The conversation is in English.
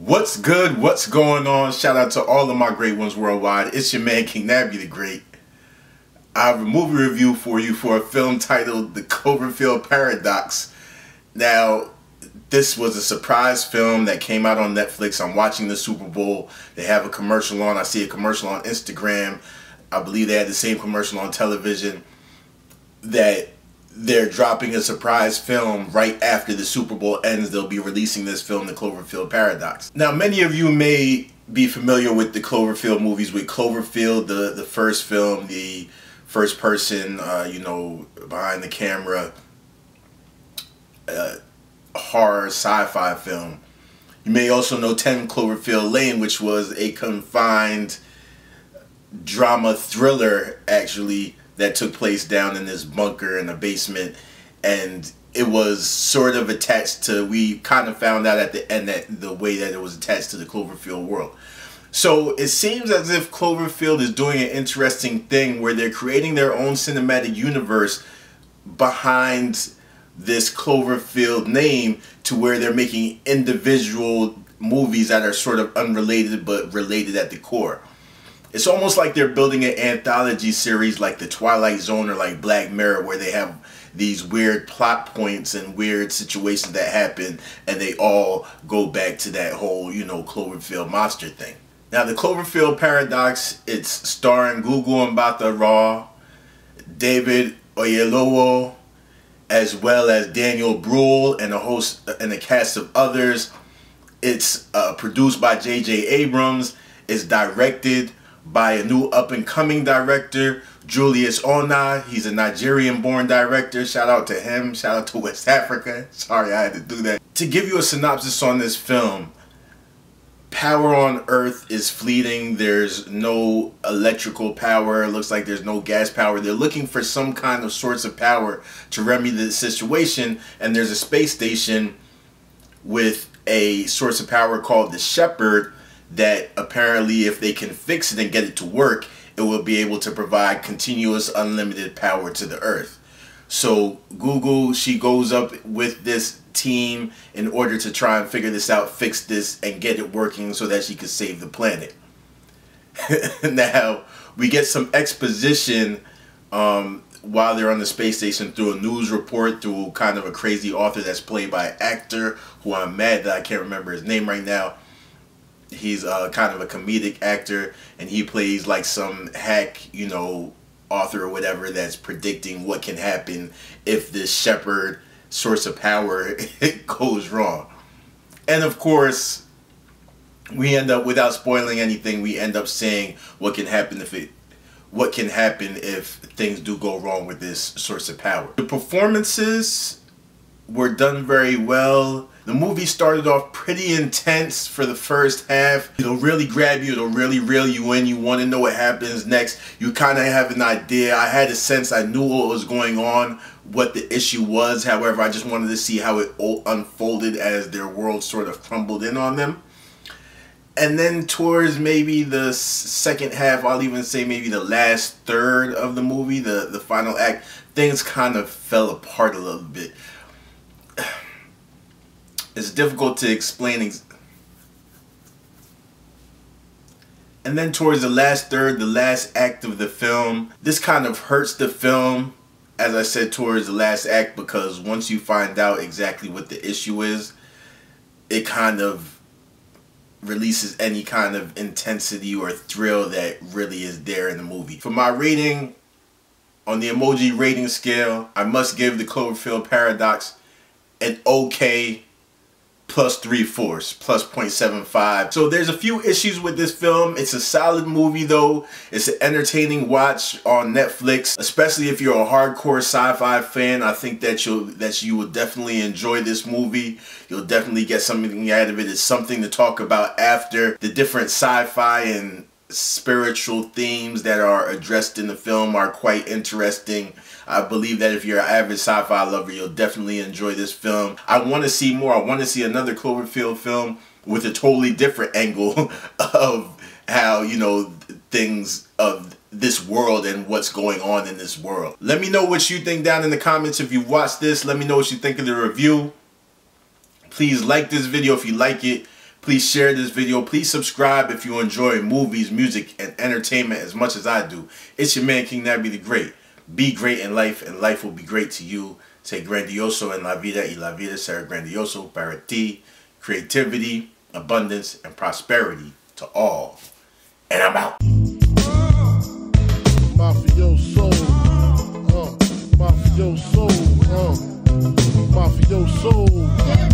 What's good? What's going on? Shout out to all of my great ones worldwide. It's your man King Nabby the Great. I have a movie review for you for a film titled The Cloverfield Paradox. Now, this was a surprise film that came out on Netflix. I'm watching the Super Bowl. They have a commercial on. I see a commercial on Instagram. I believe they had the same commercial on television that they're dropping a surprise film right after the Super Bowl ends. They'll be releasing this film, The Cloverfield Paradox. Now, many of you may be familiar with the Cloverfield movies, with Cloverfield, the first film, the first person, behind the camera, horror sci-fi film. You may also know 10 Cloverfield Lane, which was a confined drama thriller, actually, that took place down in this bunker in a basement, and it was sort of attached to, we kind of found out at the end that the way that it was attached to the Cloverfield world. So it seems as if Cloverfield is doing an interesting thing where they're creating their own cinematic universe behind this Cloverfield name, to where they're making individual movies that are sort of unrelated but related at the core. It's almost like they're building an anthology series like The Twilight Zone or like Black Mirror, where they have these weird plot points and weird situations that happen, and they all go back to that whole, Cloverfield monster thing. Now, The Cloverfield Paradox, it's starring Gugu Mbatha-Raw, David Oyelowo, as well as Daniel Brühl and a host and a cast of others. It's produced by JJ Abrams. It's directed by a new up-and-coming director, Julius Onah. He's a Nigerian-born director. Shout out to him. Shout out to West Africa. Sorry I had to do that. To give you a synopsis on this film, power on Earth is fleeting. There's no electrical power. It looks like there's no gas power. They're looking for some kind of source of power to remedy the situation, and there's a space station with a source of power called the Shepherd that apparently, if they can fix it and get it to work, it will be able to provide continuous unlimited power to the Earth. So Gugu, she goes up with this team in order to try and figure this out, fix this, and get it working so that she could save the planet. Now, we get some exposition while they're on the space station through a news report, through kind of a crazy author that's played by an actor who I'm mad that I can't remember his name right now. He's kind of a comedic actor, and he plays like some hack, author or whatever that's predicting what can happen if this Shepherd source of power goes wrong. And of course, we end up, without spoiling anything, we end up saying what can happen if things do go wrong with this source of power. The performances were done very well. The movie started off pretty intense for the first half. It'll really grab you. It'll really reel you in. You want to know what happens next. You kind of have an idea. I had a sense. I knew what was going on, what the issue was. However, I just wanted to see how it unfolded as their world sort of crumbled in on them. And then towards maybe the second half, I'll even say maybe the last third of the movie, the final act, things kind of fell apart a little bit. It's difficult to explain. And then towards the last third, the last act of the film, this kind of hurts the film, as I said, towards the last act, because once you find out exactly what the issue is, it kind of releases any kind of intensity or thrill that really is there in the movie. For my rating, on the emoji rating scale, I must give The Cloverfield Paradox an okay +3/4, plus 0.75. So there's a few issues with this film. It's a solid movie though. It's an entertaining watch on Netflix, especially if you're a hardcore sci-fi fan. I think that you will definitely enjoy this movie. You'll definitely get something out of it. It's something to talk about after. The different sci-fi and spiritual themes that are addressed in the film are quite interesting. I believe that if you're an avid sci-fi lover, you'll definitely enjoy this film. I want to see more. I want to see another Cloverfield film with a totally different angle of how, things of this world and what's going on in this world. Let me know what you think down in the comments if you've watched this. Let me know what you think of the review. Please like this video if you like it. Please share this video. Please subscribe if you enjoy movies, music, and entertainment as much as I do. It's your man, King Nabby the Great. Be great in life, and life will be great to you. Say grandioso en la vida, y la vida será grandioso para ti. Creativity, abundance, and prosperity to all. And I'm out. Mafioso, mafioso, mafioso.